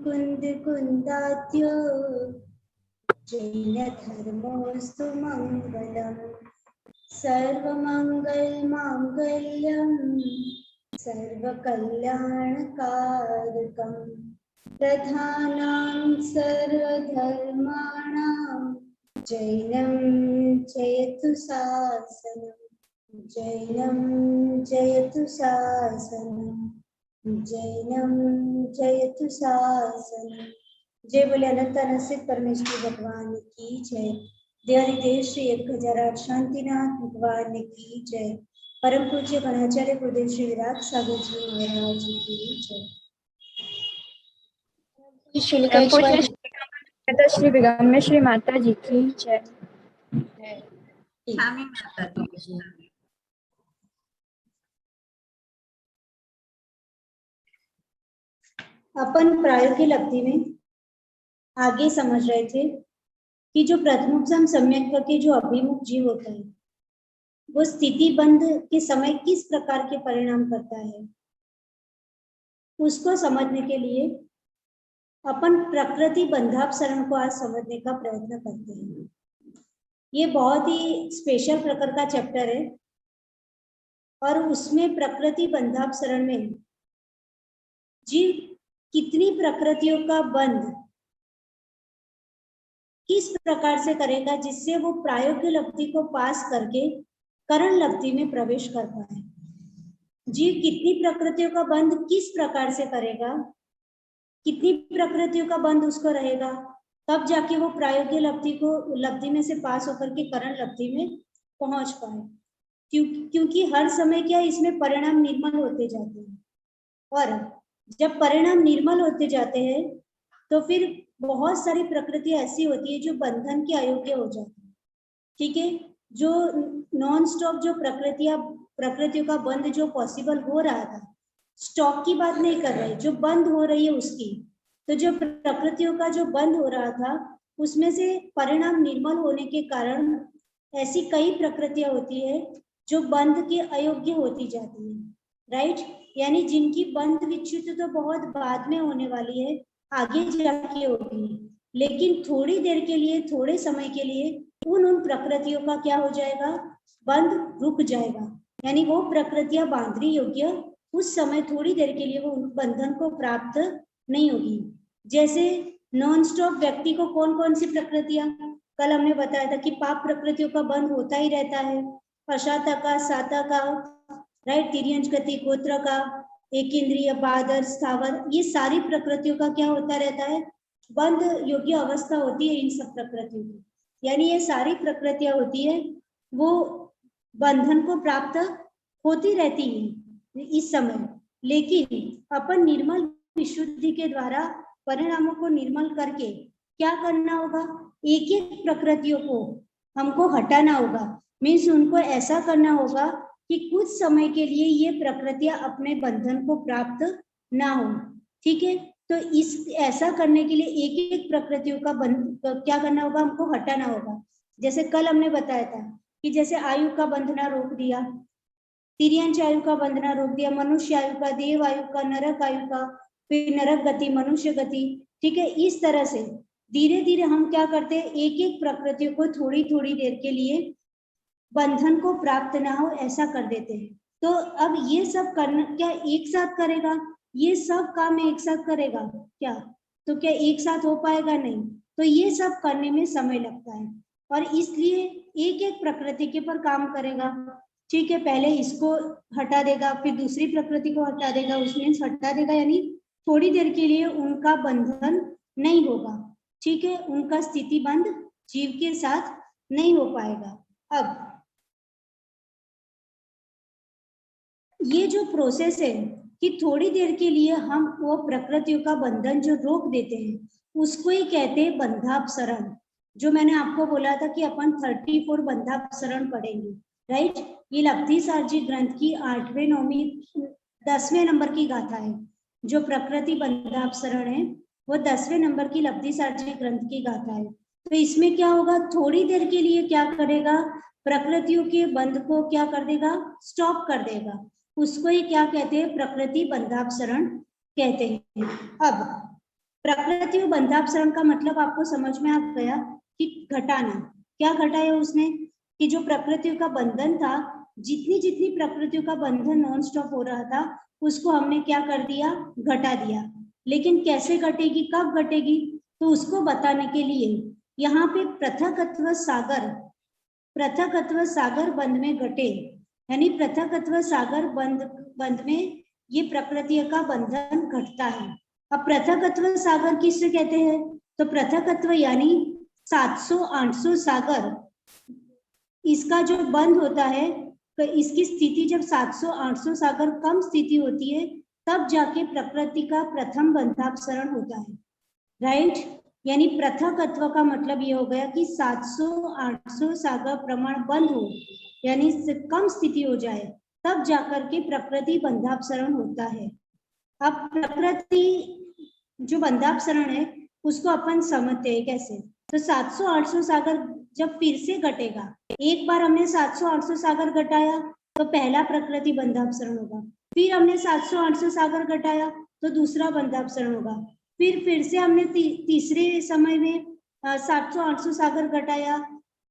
कुंद कुंदाद्यो जैन धर्मोस्तु मंगलम सर्वमंगलमांगल्यं सर्वकल्याणकारकं प्रधानं सर्वधर्माणां जैनं जयतु शासनं जैनं जयतु शासनं जैनं जयतु शासनं। जय बोले अनंत अनसित परमेश्वर भगवान की जय। देवाधिदेव श्री 1008 शांतिनाथ भगवान की जय। परम पूज्य गणाचार्य गुरुदेव श्री विराट सागर जी महाराज की जय। श्री विगम्य श्री माता जी की जय। स्वामी माता जी की जय। अपन प्रायोगिक लब्धि में आगे समझ रहे थे कि जो प्रथमोपसम सम्यक के जो अभिमुख जीव होता है वो स्थिति बंध के समय किस प्रकार के परिणाम करता है, उसको समझने के लिए अपन प्रकृति बंधापसरण को आज समझने का प्रयत्न करते हैं। ये बहुत ही स्पेशल प्रकार का चैप्टर है और उसमें प्रकृति बंधापसरण में जीव कितनी प्रकृतियों का बंध किस प्रकार से करेगा जिससे वो प्रायोगिक लब्धि को पास करके करण लब्धि में प्रवेश कर पाए। जीव कितनी प्रकृतियों का बंध किस प्रकार से करेगा, कितनी प्रकृतियों का बंध उसको रहेगा, तब जाके वो प्रायोगिक लब्धि में से पास होकर के करण लब्धि में पहुंच पाए। क्योंकि हर समय क्या इसमें परिणाम निर्मल होते जाते हैं और जब परिणाम निर्मल होते जाते हैं तो फिर बहुत सारी प्रकृतियां ऐसी होती है जो बंधन के अयोग्य हो जाती है। ठीक है, जो नॉन स्टॉप जो प्रकृतियों का बंध जो पॉसिबल हो रहा था, स्टॉक की बात नहीं कर रहे, जो बंद हो रही है उसकी, तो जो प्रकृतियों का जो बंद हो रहा था उसमें से परिणाम निर्मल होने के कारण ऐसी कई प्रकृतियां होती है जो बंध के अयोग्य होती जाती है। राइट, यानी जिनकी बंध विच्युत तो बहुत बाद में होने वाली है, आगे जाके होगी, लेकिन थोड़ी देर के लिए, थोड़े समय के लिए उन प्रकृतियों का क्या हो जाएगा, बंध रुक जाएगा। यानी वो प्रकृतियां बांधने योग्य उस समय थोड़ी देर के लिए वो बंधन को प्राप्त नहीं होगी। जैसे नॉन स्टॉप व्यक्ति को कौन कौन सी प्रकृतियां, कल हमने बताया था कि पाप प्रकृतियों का बंध होता ही रहता है, अशाता का, साता का, राइट, तिर्यंच गति, गोत्र का, एक इंद्रिय, बादर, स्थावर, ये सारी प्रकृतियों का क्या होता रहता है, बंध योग्य अवस्था होती है इन सब प्रकृतियों की। यानी ये सारी प्रकृतियां होती है वो बंधन को प्राप्त होती रहती है इस समय, लेकिन अपन निर्मल विशुद्धि के द्वारा परिणामों को निर्मल करके क्या करना होगा, एक एक प्रकृतियों को हमको हटाना होगा। मीन्स उनको ऐसा करना होगा कि कुछ समय के लिए ये प्रकृतियां अपने बंधन को प्राप्त ना हो। ठीक है, तो इस ऐसा करने के लिए एक एक प्रकृतियों का क्या करना होगा, हमको हटाना होगा। जैसे कल हमने बताया था कि जैसे आयु का बंधना रोक दिया, तिर्यंच आयु का बंधना रोक दिया, मनुष्य आयु का, देव आयु का, नरक आयु का, फिर नरक गति, मनुष्य गति। ठीक है, इस तरह से धीरे धीरे हम क्या करते हैं, एक एक प्रकृतियों को थोड़ी थोड़ी देर के लिए बंधन को प्राप्त ना हो ऐसा कर देते हैं। तो अब ये सब करना क्या एक साथ करेगा, ये सब काम एक साथ करेगा क्या, तो क्या एक साथ हो पाएगा, नहीं। तो ये सब करने में समय लगता है और इसलिए एक एक प्रकृति के पर काम करेगा। ठीक है, पहले इसको हटा देगा, फिर दूसरी प्रकृति को हटा देगा, उसमें हटा देगा, यानी थोड़ी देर के लिए उनका बंधन नहीं होगा। ठीक है, उनका स्थिति बंध जीव के साथ नहीं हो पाएगा। अब ये जो प्रोसेस है कि थोड़ी देर के लिए हम वो प्रकृतियों का बंधन जो रोक देते हैं उसको ही कहते हैं बंधापसरण। जो मैंने आपको बोला था कि अपन 34 बंधापसरण पढ़ेंगे, राइट। ये लब्धि सार्जी ग्रंथ की 8वें 9वीं 10वें नंबर की गाथा है। जो प्रकृति बंधापसरण है वो 10वें नंबर की लब्धि सार्जी ग्रंथ की गाथा है। तो इसमें क्या होगा, थोड़ी देर के लिए क्या करेगा, प्रकृतियों के बंध को क्या कर देगा, स्टॉप कर देगा। उसको ही क्या कहते हैं, प्रकृति बंधापसरण कहते हैं। अब प्रकृति व बंधापसरण का मतलब आपको समझ में आ गया कि घटाना। क्या घटाया उसने कि जो प्रकृतियों का बंधन था, जितनी जितनी प्रकृतियों का बंधन नॉन स्टॉप हो रहा था उसको हमने क्या कर दिया, घटा दिया। लेकिन कैसे घटेगी, कब घटेगी, तो उसको बताने के लिए यहाँ पे पृथकत्व सागर बंध में घटे, यानी पृथकत्व सागर बंध में ये प्रकृति का बंधन घटता है। अब पृथकत्व सागर किससे कहते हैं, तो पृथकत्व यानी 700-800 सागर, इसका जो बंध होता है, तो इसकी स्थिति जब 700-800 सागर कम स्थिति होती है तब जाके प्रकृति का प्रथम बंधापसरण होता है, राइट। यानी पृथकत्व का मतलब ये हो गया कि 700-800 सागर प्रमाण बंद हो, यानी कम स्थिति हो जाए, तब जाकर के प्रकृति बंधापसरण होता है। अब प्रकृति जो बंधापसरण है उसको अपन समझते हैं कैसे, तो 700-800 सागर जब फिर से घटेगा, एक बार हमने 700-800 सागर घटाया तो पहला प्रकृति बंधापसरण होगा, फिर हमने 700-800 सागर घटाया तो दूसरा बंधापसरण होगा, फिर से हमने तीसरे समय में 700-800 सागर घटाया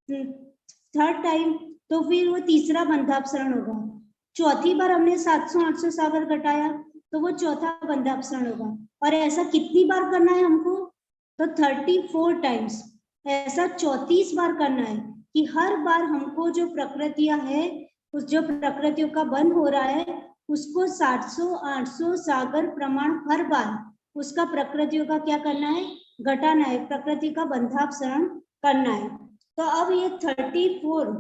थर्ड टाइम, तो फिर वो तीसरा बंधापसरण होगा। चौथी बार हमने 700-800 सागर घटाया तो वो चौथा बंधापसरण होगा। और ऐसा कितनी बार करना है हमको, तो 34 टाइम्स, ऐसा 34 बार करना है कि हर बार हमको जो प्रकृतियां है, उस जो प्रकृतियों का बंध हो रहा है उसको 700-800 सागर प्रमाण हर बार उसका प्रकृतियों का क्या करना है, घटाना है, प्रकृति का बंधापसरण करना है। तो अब ये 34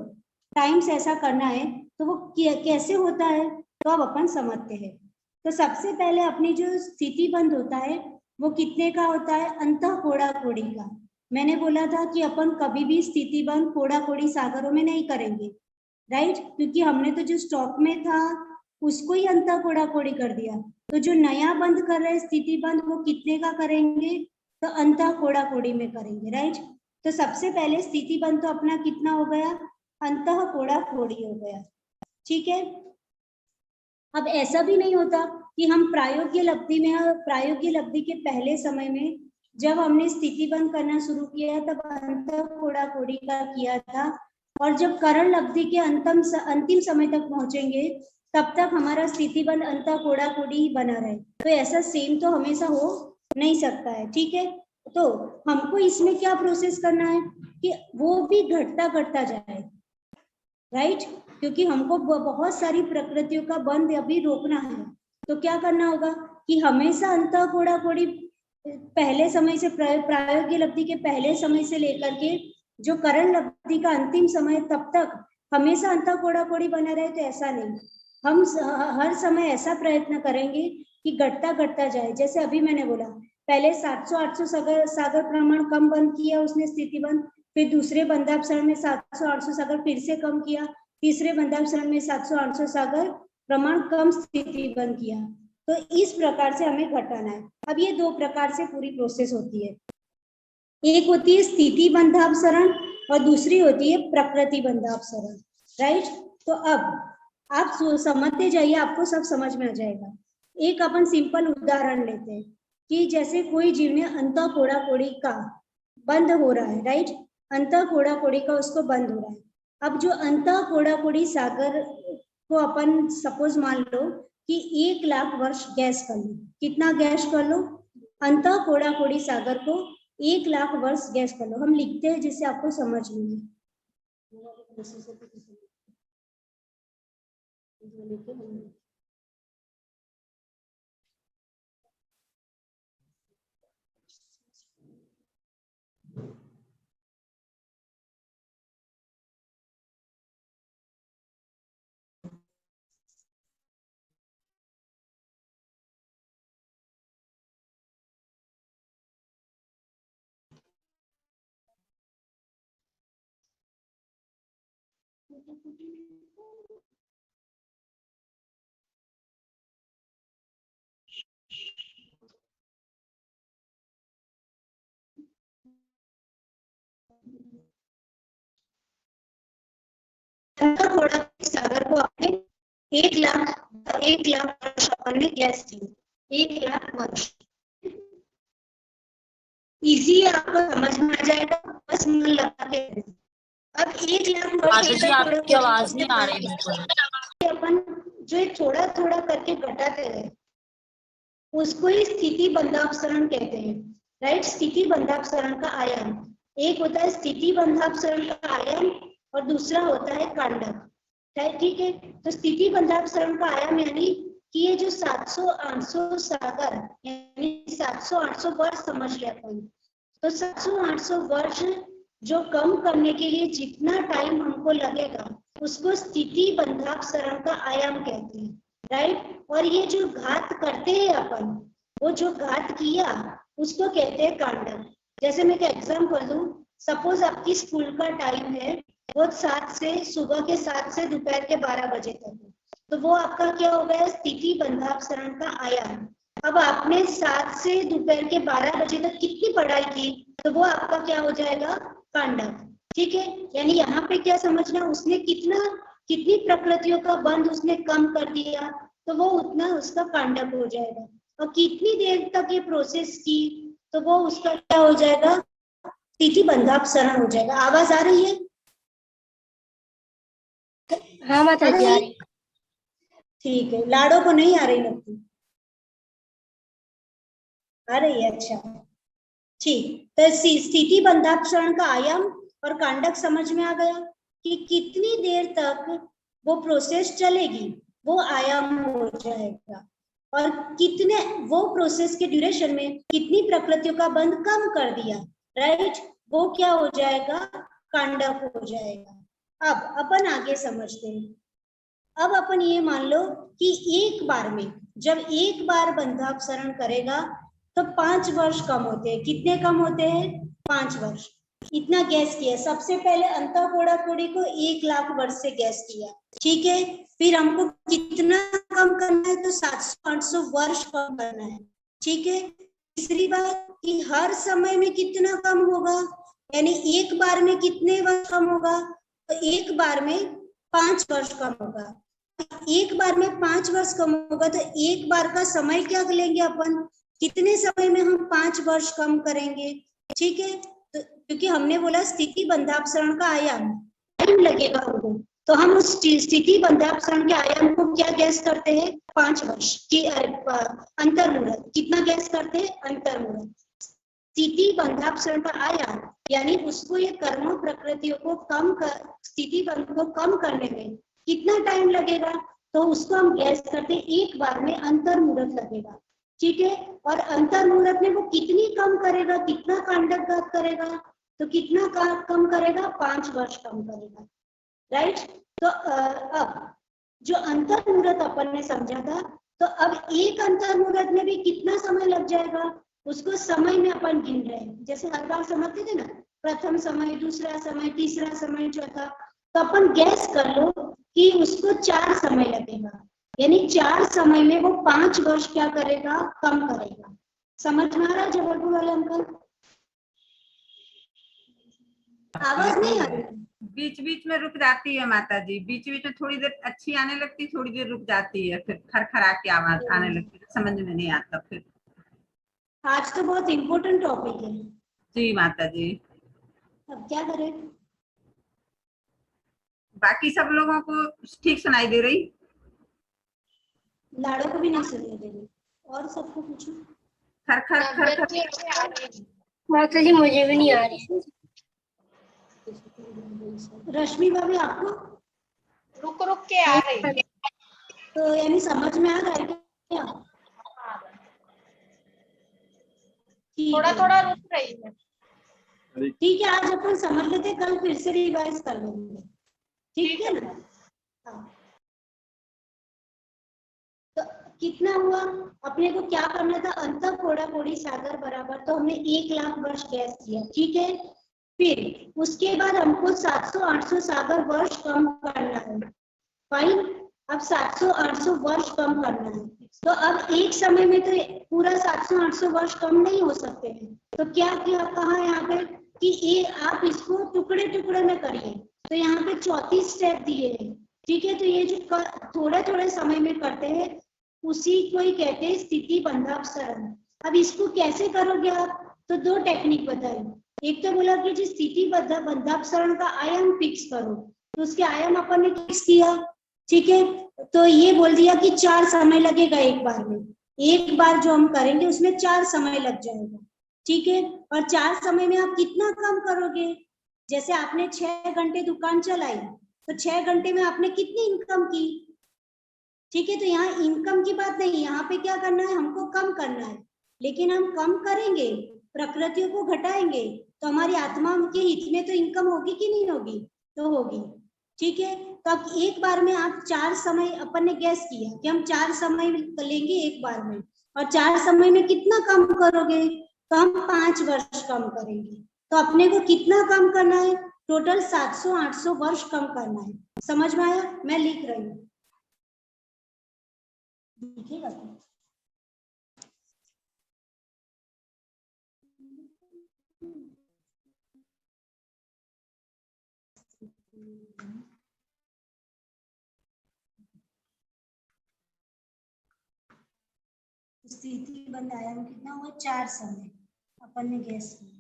टाइम्स ऐसा करना है, तो वो कैसे होता है, तो अब अपन समझते हैं। तो सबसे पहले अपनी जो स्थिति बंध होता है वो कितने का होता है, अंतः कोड़ा कोड़ी का। मैंने बोला था कि अपन कभी भी स्थिति बंध कोड़ा कोड़ी सागरों में नहीं करेंगे, राइट, क्योंकि हमने तो जो स्टॉक में था उसको ही अंतः कोड़ा कोड़ी कर दिया। तो जो नया बंद कर रहे स्थिति बंध वो कितने का करेंगे, तो अंतः कोड़ा कोड़ी में करेंगे, राइट। तो सबसे पहले स्थिति बंध तो अपना कितना हो गया, अंतः कोड़ा कोड़ी हो गया, ठीक है। अब ऐसा भी नहीं होता कि हम प्रायोगिक लब्धि में, प्रायोगिक लब्धि के पहले समय में जब हमने स्थिति बंद करना शुरू किया तब अंतः कोड़ा कोड़ी का किया था, और जब करण लब्धि के अंतिम समय तक पहुंचेंगे तब तक हमारा स्थिति बंद अंतः कोड़ा कोड़ी ही बना रहे। तो ऐसा सेम तो हमेशा हो नहीं सकता है, ठीक है। तो हमको इसमें क्या प्रोसेस करना है कि वो भी घटता घटता जाए, राइट, क्योंकि हमको बहुत सारी प्रकृतियों का बंध अभी रोकना है। तो क्या करना होगा कि हमेशा अंतः कोड़ा कोड़ी पहले समय से, प्रायोगिक लब्धि के पहले समय से लेकर के जो करण लब्धि का अंतिम समय तब तक हमेशा अंतः कोड़ा कोड़ी बना रहे, तो ऐसा नहीं, हम हर समय ऐसा प्रयत्न करेंगे कि घटता घटता जाए। जैसे अभी मैंने बोला, पहले 700-800 सागर प्रमाण कम बंद किया उसने स्थिति बंद, फिर दूसरे बंधापसरण में 700-800 सागर फिर से कम किया, तीसरे बंधापसरण में 700-800 सागर प्रमाण कम स्थिति बंद किया। तो इस प्रकार से हमें घटाना है। अब ये दो प्रकार से पूरी प्रोसेस होती है, एक होती है स्थिति बंधापसरण और दूसरी होती है प्रकृति बंधापसरण, राइट। तो अब आप समझते जाइए, आपको सब समझ में आ जाएगा। एक अपन सिंपल उदाहरण लेते हैं कि जैसे कोई जीव ने अंतः कोड़ा कोड़ी का बंद हो रहा है, राइट, अंतः कोड़ा कोड़ी का उसको बंद हो रहा है। अब जो अंतः कोड़ा कोड़ी सागर को अपन सपोज मान लो कि 1 लाख वर्ष गैस कर लो, कितना गैस कर लो, अंतः कोड़ा कोड़ी सागर को 1 लाख वर्ष गैस कर लो। हम लिखते हैं जिससे आपको समझ में आए। थोड़ा सागर को आपने 1 लाख वर्ष अपन ने गैस दी, 1 लाख वर्ष। इजी आपको समझ में आ जाएगा, बस मन लगा के। अब 1 लाख माता जी आपकी आवाज नहीं आ रही बिल्कुल। अपन जो ये थोड़ा थोड़ा करके घटाते हैं उसको ही स्थिति बंधापसरण कहते हैं, राइट। स्थिति बंधापसरण का आयाम, एक होता है स्थिति बंधापसरण का आयाम और दूसरा होता है कांडक, ठीक है। तो स्थिति बंधापसरण का आयाम यानी कि ये जो 700-800 सागर यानी 700-800 वर्ष समझ लिया अपन, तो 700-800 वर्ष जो कम करने के लिए जितना टाइम हमको लगेगा उसको स्थिति बंधापसरण का आयाम कहते हैं, राइट। और ये जो घात करते हैं अपन, वो जो घात किया उसको कहते हैं कांडक। जैसे मैं एक एग्जांपल दूं, सपोज आपकी स्कूल का टाइम है वो सुबह के 7 से दोपहर के 12 बजे तक है, तो वो आपका क्या हो गया, स्थिति बंधापसरण का आयाम। अब आपने 7 से दोपहर के 12 बजे तक कितनी पढ़ाई की, तो वो आपका क्या हो जाएगा, कांडक, ठीक है। यानी यहाँ पे क्या समझना, उसने कितनी प्रकृतियों का बंध उसने कम कर दिया, तो वो उतना उसका कांडक हो जाएगा। और कितनी देर तक ये प्रोसेस की, तो वो उसका क्या हो जाएगा, स्थिति बंधापसरण हो जाएगा। आवाज आ रही है? हाँ माता जी आ रही। ठीक है, लाडो को नहीं आ रही लगती, आ रही है, अच्छा ठीक। तो स्थिति बंधापसरण का आयाम और कांडक समझ में आ गया कि कितनी देर तक वो प्रोसेस चलेगी, वो आयाम हो जाएगा। और कितने वो प्रोसेस के ड्यूरेशन में कितनी प्रकृतियों का बंध कम कर दिया, राइट, वो क्या हो जाएगा, कांडक हो जाएगा। अब अपन आगे समझते हैं। अब अपन ये मान लो कि एक बार में जब एक बार बंधापसरण करेगा तो 5 वर्ष कम होते हैं। कितने कम होते हैं, 5 वर्ष। इतना गैस किया, सबसे पहले अंतःकोड़ा कोड़ी को 1 लाख वर्ष से गैस किया, ठीक है। फिर हमको कितना कम करना है, तो 700-800 वर्ष कम करना है, ठीक है। तीसरी बात कि हर समय में कितना कम होगा, यानी एक बार में कितने वर्ष कम होगा, तो एक बार में 5 वर्ष कम होगा। एक बार में 5 वर्ष कम होगा तो एक बार का समय क्या लेंगे अपन, कितने समय में हम 5 वर्ष कम करेंगे, ठीक है। तो क्योंकि हमने बोला स्थिति बंधापसरण का आयाम टाइम लगेगा उनको, तो हम उस स्थिति बंधापसरण के आयाम को क्या गैस करते हैं, 5 वर्ष की अंतर्मुहूर्त। कितना गैस करते हैं, अंतर्मुहूर्त। स्थिति बंधापसरण का आयाम यानी उसको ये कर्म प्रकृतियों को स्थिति बंध को कम करने में कितना टाइम लगेगा, तो उसको हम गैस करते हैं एक बार में अंतर्मुहूर्त लगेगा, ठीक है। और अंतर्मुहूर्त में वो कितनी कम करेगा, कितना कांडक घात करेगा, तो कितना कम करेगा, 5 वर्ष कम करेगा, राइट। तो अब जो अंतर्मुहूर्त अपन ने समझा था, तो अब एक अंतर्मुहूर्त में भी कितना समय लग जाएगा, उसको समय में अपन गिन रहे हैं। जैसे हर बार समझते थे ना, प्रथम समय, दूसरा समय, तीसरा समय, चौथा, तो अपन गैस कर लो कि उसको 4 समय लगेगा, यानी 4 समय में वो 5 वर्ष क्या करेगा, कम करेगा। समझ में आ रहा है जबलपुर वाले अंकल? आवाज नहीं आ रही? बीच बीच में रुक जाती है माता जी, बीच बीच में थोड़ी देर अच्छी आने लगती, थोड़ी देर रुक जाती है, फिर खरखरा के आवाज आने लगती है, समझ में नहीं आता फिर। आज तो बहुत इम्पोर्टेंट टॉपिक है जी माता जी। अब क्या करें? बाकी सब लोगों को ठीक सुनाई दे रही? लाड़ो को भी नहीं सुनाई दे रही, और सबको पूछो। खरखर खरखर माता जी मुझे भी नहीं आ रही। रश्मि भाभी आपको रुक रुक के आ रही है, तो यानी समझ में आ रहा है क्या? थोड़ा थोड़ा रुक रही है। ठीक है, आज अपन समझ लेते हैं, कल फिर से रिवाइज कर लेंगे, ठीक है ना? हाँ। तो कितना हुआ, अपने को क्या करना था, अंतःकोड़ा कोड़ी सागर बराबर, तो हमने 1 लाख वर्ष गैस किया, ठीक है। फिर उसके बाद हमको 700-800 सागर वर्ष कम करना है, फाइन। अब 700-800 वर्ष कम करना है, तो अब एक समय में तो पूरा 700-800 वर्ष कम नहीं हो सकते हैं, तो क्या क्या कहा यहाँ पे कि ये आप इसको टुकड़े टुकड़े में करिए, तो यहाँ पे 34 स्टेप दिए हैं, ठीक है। तो ये जो थोड़े थोड़े समय में करते हैं उसी को ही कहते हैं स्थिति बंधापसरण। अब इसको कैसे करोगे आप, तो दो टेक्निक बताई। एक तो बोला कि जिस स्थिति बंधापसरण का आयाम फिक्स करो, तो उसके आयाम अपन ने फिक्स किया, ठीक है। तो ये बोल दिया कि 4 समय लगेगा एक बार में, एक बार जो हम करेंगे उसमें 4 समय लग जाएगा, ठीक है। और 4 समय में आप कितना काम करोगे? जैसे आपने 6 घंटे दुकान चलाई, तो 6 घंटे में आपने कितनी इनकम की, ठीक है। तो यहाँ इनकम की बात नहीं, यहाँ पे क्या करना है, हमको कम करना है। लेकिन हम कम करेंगे, प्रकृतियों को घटाएंगे, तो हमारी आत्मा के हित में तो इनकम होगी कि नहीं होगी? तो होगी, ठीक है। तो अब एक बार में आप 4 समय, अपन ने गैस किया कि हम 4 समय लेंगे एक बार में, और 4 समय में कितना कम करोगे? तो हम 5 वर्ष कम करेंगे। तो अपने को कितना कम करना है? टोटल 700-800 वर्ष कम करना है। समझ में आया? मैं लिख रही हूँ, लिखिएगा। स्थिति बंद आयाम कितना हुआ? 4 समय अपन ने गैस किया।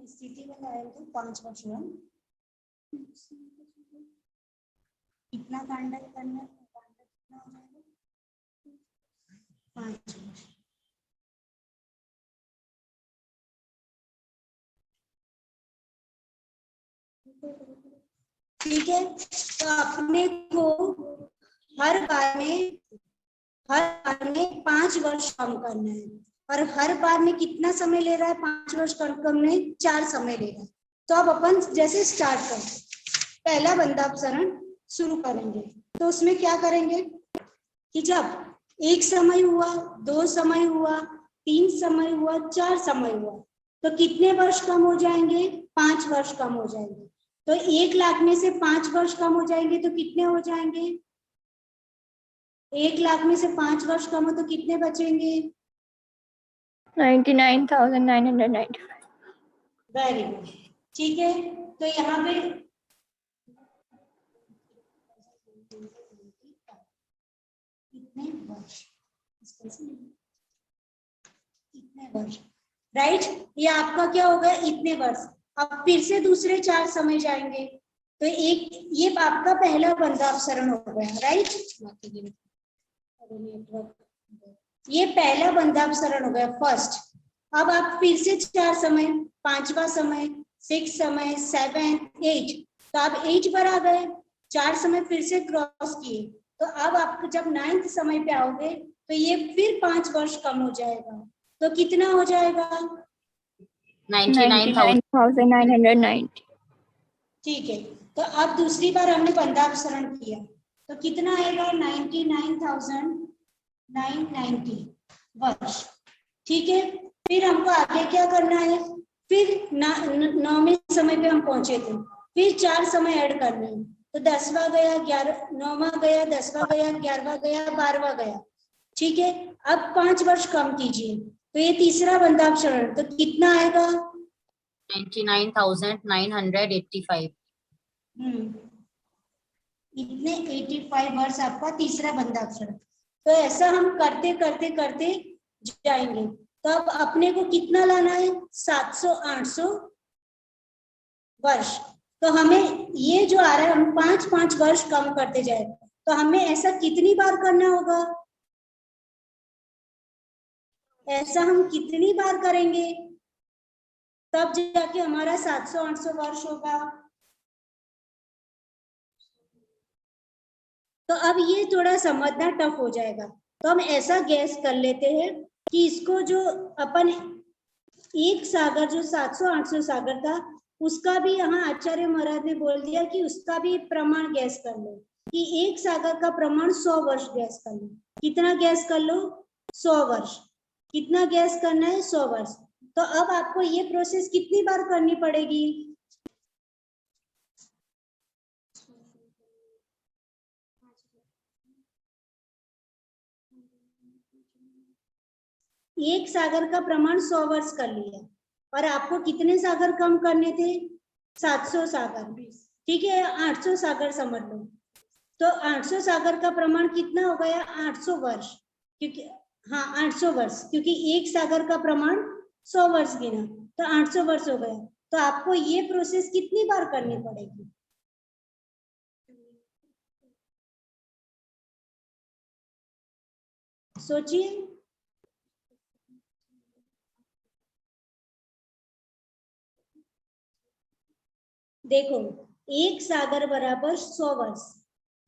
स्थिति बंद आयाम तो 5 वर्ष हुआ। कितना कांड करना है? कितना हो जाएगा? 5 वर्ष। ठीक है। तो अपने को हर बार में 5 वर्ष कम करना है, और हर बार में कितना समय ले रहा है? 5 वर्ष कम करने 4 समय ले रहा है। तो अब अपन जैसे स्टार्ट करते, पहला बंधापसरण शुरू करेंगे, तो उसमें क्या करेंगे कि जब 1 समय हुआ, 2 समय हुआ, 3 समय हुआ, 4 समय हुआ, तो कितने वर्ष कम हो जाएंगे? 5 वर्ष कम हो जाएंगे। तो 1 लाख में से 5 वर्ष कम हो जाएंगे तो कितने हो जाएंगे? 1 लाख में से 5 वर्ष कम हो तो कितने बचेंगे? 99,995। वेरी गुड, ठीक है। तो यहाँ पे कितने वर्ष, इतने वर्ष, राइट। ये आपका क्या होगा? इतने वर्ष। अब फिर से दूसरे 4 समय जाएंगे, तो एक ये आपका पहला बंधापसरण हो गया, राइट। ये पहला बंधापसरण हो गया, फर्स्ट। अब आप फिर से 4 समय, 5वां समय, 6 समय, 7, 8, तो आप 8 पर आ गए, 4 समय फिर से क्रॉस किए। तो अब आप जब 9th समय पे आओगे तो ये फिर 5 वर्ष कम हो जाएगा, तो कितना हो जाएगा? 99,990। ठीक है। तो अब दूसरी बार हमने बंधापसरण किया, तो कितना आएगा? 99,990 वर्ष, ठीक है। फिर हमको आगे क्या करना है? फिर 9वें समय पे हम पहुंचे थे, फिर 4 समय ऐड करने हैं, तो 10वां गया, 9वां गया, 10वां गया, 11वां गया, 12वां गया, ठीक है। अब 5 वर्ष कम कीजिए, तो ये तीसरा बंधापसरण, तो कितना आएगा? 99,985। इतने 85 वर्ष आपका तीसरा बंधापसरण। तो ऐसा हम करते करते करते जाएंगे। तो अब अपने को कितना लाना है? 700-800 वर्ष। तो हमें ये जो आ रहा है, हम 5-5 वर्ष कम करते जाएंगे। तो हमें ऐसा कितनी बार करना होगा? ऐसा हम कितनी बार करेंगे तब जाके हमारा 700-800 वर्ष होगा? तो अब ये थोड़ा समझना टफ हो जाएगा, तो हम ऐसा गैस कर लेते हैं कि इसको जो अपन एक सागर जो 700-800 सागर था, उसका भी यहाँ आचार्य महाराज ने बोल दिया कि उसका भी प्रमाण गैस कर लो, कि एक सागर का प्रमाण 100 वर्ष गैस कर लो। कितना गैस कर लो? 100 वर्ष। कितना गैस करना है? 100 वर्ष। तो अब आपको ये प्रोसेस कितनी बार करनी पड़ेगी? एक सागर का प्रमाण 100 वर्ष कर लिया, और आपको कितने सागर कम करने थे? 700 सागर, ठीक है। 800 सागर समझ लो, तो 800 सागर का प्रमाण कितना हो गया? 800 वर्ष। क्योंकि हाँ 800 वर्ष, क्योंकि एक सागर का प्रमाण 100 वर्ष गिना तो 800 वर्ष हो गया। तो आपको ये प्रोसेस कितनी बार करनी पड़ेगी? सोचिए। देखो, एक सागर बराबर 100 वर्ष,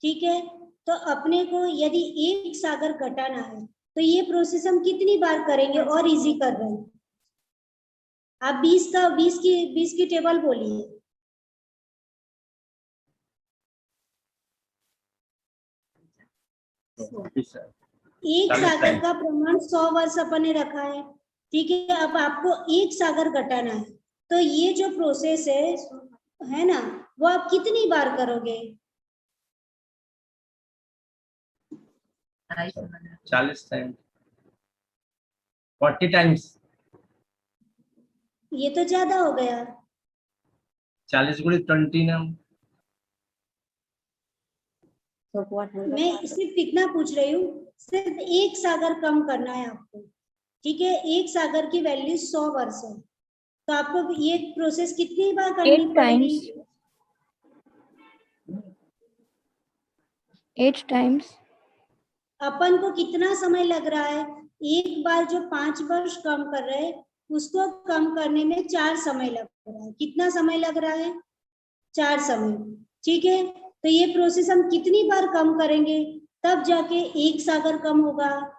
ठीक है। तो अपने को यदि एक सागर घटाना है तो ये प्रोसेस हम कितनी बार करेंगे? और इजी कर रहे हैं। आप 20 की टेबल बोलिए। एक सागर का प्रमाण 100 वर्ष अपन ने रखा है, ठीक है। अब आपको एक सागर घटाना है तो ये जो प्रोसेस है ना, वो आप कितनी बार करोगे? 40 टाइम्स, 40 टाइम्स। ये तो ज्यादा हो गया। 40 गुणित 20 ना। मैं सिर्फ इतना पूछ रही हूँ, सिर्फ एक सागर कम करना है आपको, ठीक है। एक सागर की वैल्यू 100 वर्ष है, तो आपको ये प्रोसेस कितनी बार करनी 8 पड़ेगी? times. 8 times. अपन को कितना समय लग रहा है? एक बार जो 5 वर्ष कम कर रहे हैं उसको कम करने में 4 समय लग रहा है। कितना समय लग रहा है? 4 समय, ठीक है। तो ये प्रोसेस हम कितनी बार कम करेंगे तब जाके एक सागर कम होगा?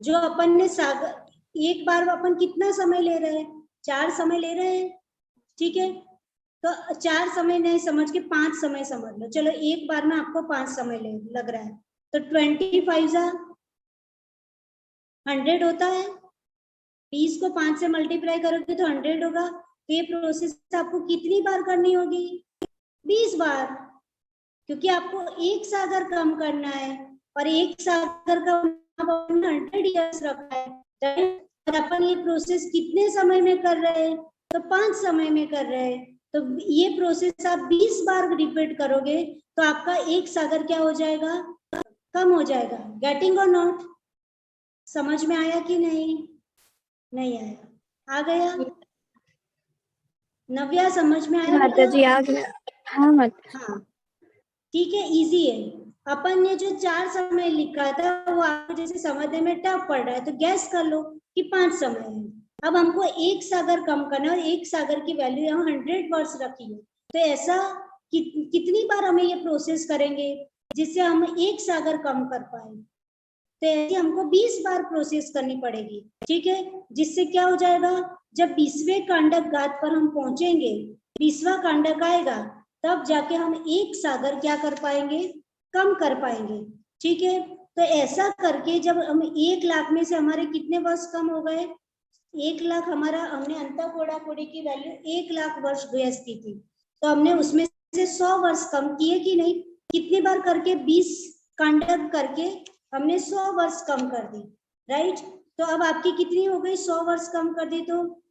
जो अपन ने सागर, एक बार अपन कितना समय ले रहे हैं? 4 समय ले रहे हैं, ठीक है। तो 4 समय नहीं समझ के 5 समय समझ लो। चलो एक बार में आपको 5 समय लग रहा है, तो 25 100 होता है। 20 को 5 से मल्टीप्लाई करोगे तो 100 होगा। तो ये प्रोसेस आपको कितनी बार करनी होगी? 20 बार, क्योंकि आपको एक सागर कम करना है और एक सागर का 100 ईयर्स रखा है। और अपन ये प्रोसेस कितने समय में कर रहे हैं? तो 5 समय में कर रहे हैं। तो ये प्रोसेस आप 20 बार रिपीट करोगे तो आपका एक सागर क्या हो जाएगा? कम हो जाएगा। गेटिंग और नॉट? समझ में आया कि नहीं? नहीं आया? आ गया? नव्या समझ में आया? माता जी आ गया। हाँ माता। हाँ, ठीक है, इजी है। अपन ने जो 4 समय लिखा था वो आपको जैसे समझने में टफ पड़ रहा है तो गैस कर लो कि 5 समय है। अब हमको एक सागर कम करना है और एक सागर की वैल्यू यहाँ 100 वर्ष रखी है। तो ऐसा कितनी बार हमें ये प्रोसेस करेंगे जिससे हम एक सागर कम कर पाए? तो ऐसे हमको 20 बार प्रोसेस करनी पड़ेगी, ठीक है। जिससे क्या हो जाएगा? जब 20वें कांडक घात पर हम पहुंचेंगे, 20वां कांडक आएगा, तब जाके हम एक सागर क्या कर पाएंगे? कम कर पाएंगे, ठीक है। तो ऐसा करके जब हम 1 लाख में से हमारे कितने वर्ष कम हो गए? 1 लाख हमारा, हमने अंतःकोड़ा कोड़ी की वैल्यू 1 लाख वर्ष गैस की थी, तो हमने उसमें से 100 वर्ष कम किए कि नहीं? कितनी बार करके? 20 कांडक करके हमने 100 वर्ष कम कर दी, राइट। तो अब आपकी कितनी हो गई? 100 वर्ष कम कर दी तो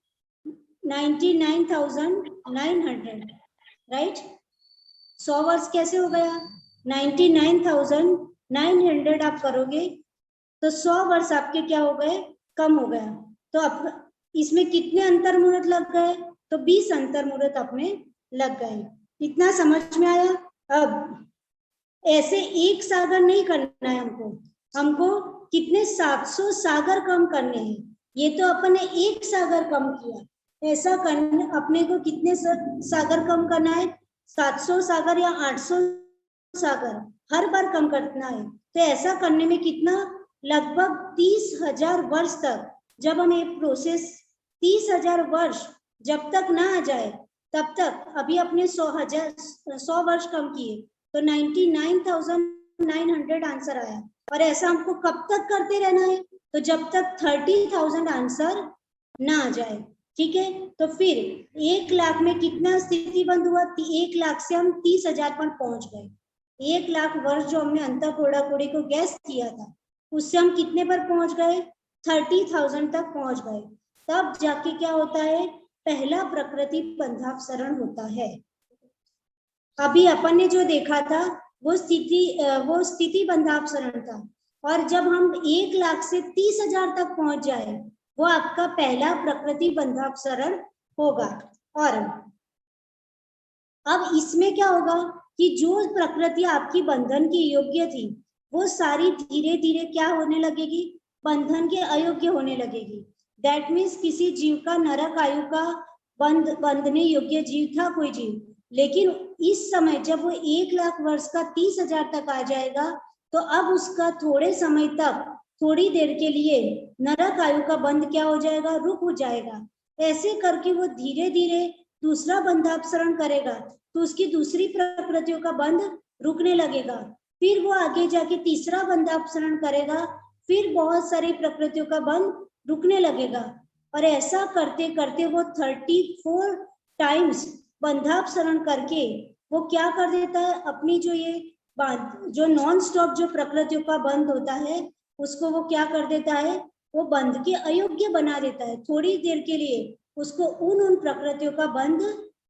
99,900, राइट। 100 वर्ष कैसे हो गया? 99,900 आप करोगे तो 100 वर्ष आपके क्या हो गए? कम हो गया। तो अब इसमें कितने अंतर मुहूर्त लग गए? तो 20 अंतर मुहूर्त अपने लग गए। इतना समझ में आया? अब ऐसे एक सागर नहीं करना है हमको कितने 700 सागर कम करने हैं। ये तो अपन ने एक सागर कम किया, ऐसा करने अपने को कितने सागर कम करना है? 700 सागर या 800 सागर हर बार कम करना है। तो ऐसा करने में कितना? लगभग 30,000 वर्ष तक। जब हम ये प्रोसेस 30,000 वर्ष जब तक ना आ जाए तब तक, अभी अपने 100 वर्ष कम किए तो 99,900 आंसर आया। और ऐसा हमको कब तक करते रहना है? तो जब तक 30,000 आंसर ना आ जाए, ठीक है। तो फिर 1 लाख में कितना स्थिति बंद हुआ? 1 लाख से हम 30,000 पर पहुंच गए। 1 लाख वर्ष जो हमने अंतःकोड़ा कोड़ी को गैस किया था उससे हम कितने पर पहुंच गए? 30,000 तक पहुंच गए। तब जाके क्या होता है? पहला प्रकृति बंधापसरण होता है। अभी अपन ने जो देखा था वो स्थिति बंधापसरण था, और जब हम 1 लाख से 30,000 तक पहुंच जाए वो आपका पहला प्रकृति बंधापसरण होगा। और अब इसमें क्या होगा कि जो प्रकृति आपकी बंधन की योग्य थी वो सारी धीरे धीरे क्या होने लगेगी, बंधन के अयोग्य होने लगेगी। दैट मीन्स किसी जीव का नरक आयु का बंधने योग्य जीव था कोई जीव, लेकिन इस समय जब वो 1 लाख वर्ष का 30,000 तक आ जाएगा तो अब उसका थोड़े समय तक, थोड़ी देर के लिए नरक आयु का बंध क्या हो जाएगा, रुक हो जाएगा। ऐसे करके वो धीरे धीरे दूसरा बंधापसरण करेगा तो उसकी दूसरी प्रकृतियों का बंध रुकने लगेगा। फिर वो आगे जाके तीसरा बंधापसरण करेगा, फिर बहुत सारी प्रकृतियों का बंध रुकने लगेगा। और ऐसा करते करते वो 34 टाइम्स बंधापसरण करके वो क्या कर देता है, अपनी जो नॉन स्टॉप जो प्रकृतियों का बंध होता है उसको वो क्या कर देता है, वो बंध के अयोग्य बना देता है। थोड़ी देर के लिए उसको उन प्रकृतियों का बंध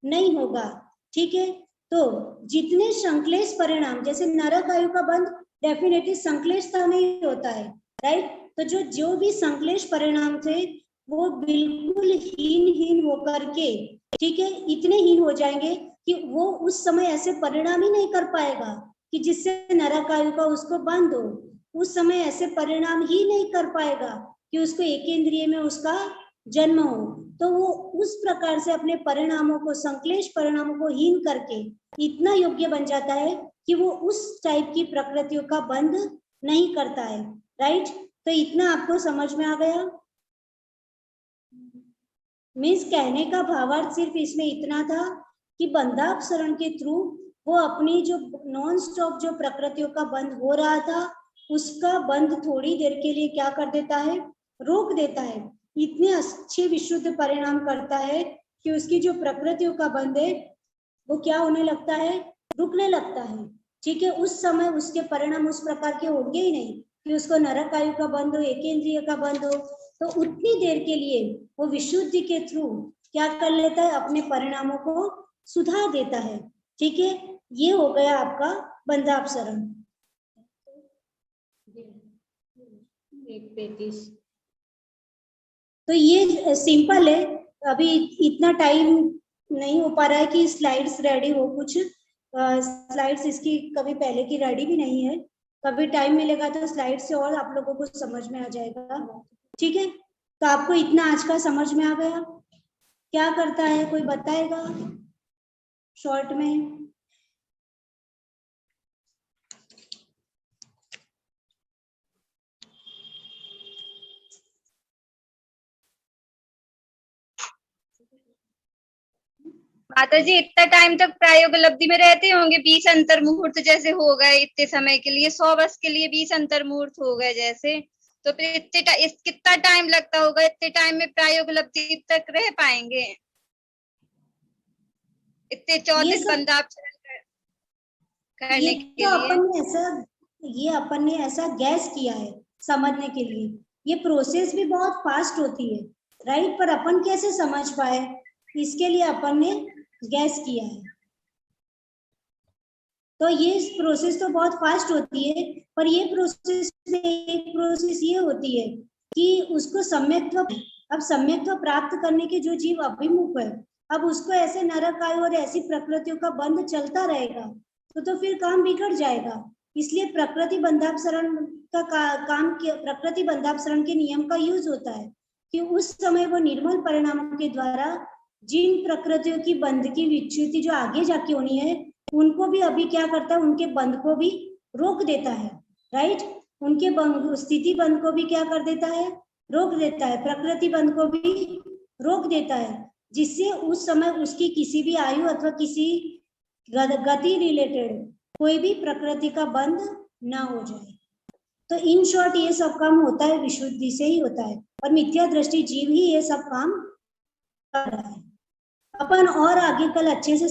नहीं होगा। ठीक है, तो जितने संक्लेश परिणाम, जैसे नरक आयु का बंध डेफिनेटली संक्लेशता नहीं होता है, राइट। तो जो भी संक्लेश परिणाम थे वो बिल्कुल हीन होकर के, ठीक है, इतने हीन हो जाएंगे कि वो उस समय ऐसे परिणाम ही नहीं कर पाएगा कि जिससे नरक आयु का उसको बंध हो। उस समय ऐसे परिणाम ही नहीं कर पाएगा कि उसको एकेंद्रिय में उसका जन्म हो। तो वो उस प्रकार से अपने परिणामों को, संक्लेश परिणामों को हीन करके इतना योग्य बन जाता है कि वो उस टाइप की प्रकृतियों का बंध नहीं करता है, राइट। तो इतना आपको समझ में आ गया। मीन्स कहने का भावार्थ सिर्फ इसमें इतना था कि बंधापसरण के थ्रू वो अपनी जो नॉन स्टॉप जो प्रकृतियों का बंध हो रहा था उसका बंध थोड़ी देर के लिए क्या कर देता है, रोक देता है। इतने अच्छे विशुद्ध परिणाम करता है कि उसकी जो प्रकृतियों का बंध है वो क्या होने लगता है, रुकने लगता है। ठीक है, उस समय उसके परिणाम उस प्रकार के होंगे ही नहीं कि उसको नरक आयु का बंध हो, एकेंद्रिय का बंध हो। तो उतनी देर के लिए वो विशुद्धि के थ्रू क्या कर लेता है, अपने परिणामों को सुधार देता है। ठीक है, ये हो गया आपका बंधापसरण। तो ये सिंपल है। अभी इतना टाइम नहीं हो पा रहा है कि स्लाइड्स रेडी हो, कुछ स्लाइड्स इसकी कभी पहले की रेडी भी नहीं है। कभी टाइम मिलेगा तो स्लाइड से और आप लोगों को समझ में आ जाएगा। ठीक है, तो आपको इतना आज का समझ में आ गया। क्या करता है कोई बताएगा शॉर्ट में? माता जी इतना टाइम तक प्रायोग उपलब्धि में रहते होंगे, 20 अंतर मुहूर्त जैसे हो गए इतने समय के लिए, 100 वर्ष के लिए 20 अंतर मुहूर्त हो गए जैसे, तो फिर कितना टाइम लगता होगा? इतने टाइम में प्रायोग उपलब्धि तक रह पाएंगे? इतने 34 बंधापसरण करने के लिए ये अपन ने ऐसा गैस किया है समझने के लिए। ये प्रोसेस भी बहुत फास्ट होती है, राइट, पर अपन कैसे समझ पाए इसके लिए अपन ने गैस किया है। तो ये प्रोसेस तो बहुत फास्ट होती है, पर ये प्रोसेस में एक प्रोसेस ये होती है कि उसको सम्यक्त्व, अब सम्यक्त्व प्राप्त करने के जो जीव अभिमुख है, अब उसको ऐसे नरक आयु और ऐसी प्रकृतियों का बंध चलता रहेगा तो फिर काम बिगड़ जाएगा। इसलिए प्रकृति बंधापसरण का काम प्रकृति बंधापसरण के नियम का यूज होता है कि उस समय वो निर्मल परिणामों के द्वारा जिन प्रकृतियों की बंध की विच्युति जो आगे जाके होनी है उनको भी अभी क्या करता है, उनके बंध को भी रोक देता है, राइट। उनके स्थिति बंध को भी क्या कर देता है, रोक देता है, प्रकृति बंध को भी रोक देता है, जिससे उस समय उसकी किसी भी आयु अथवा किसी गति रिलेटेड कोई भी प्रकृति का बंध ना हो जाए। तो इन शॉर्ट ये सब काम होता है विशुद्धि से ही होता है, और मिथ्या दृष्टि जीव ही ये सब काम कर रहा है। अपन और आगे कल अच्छे से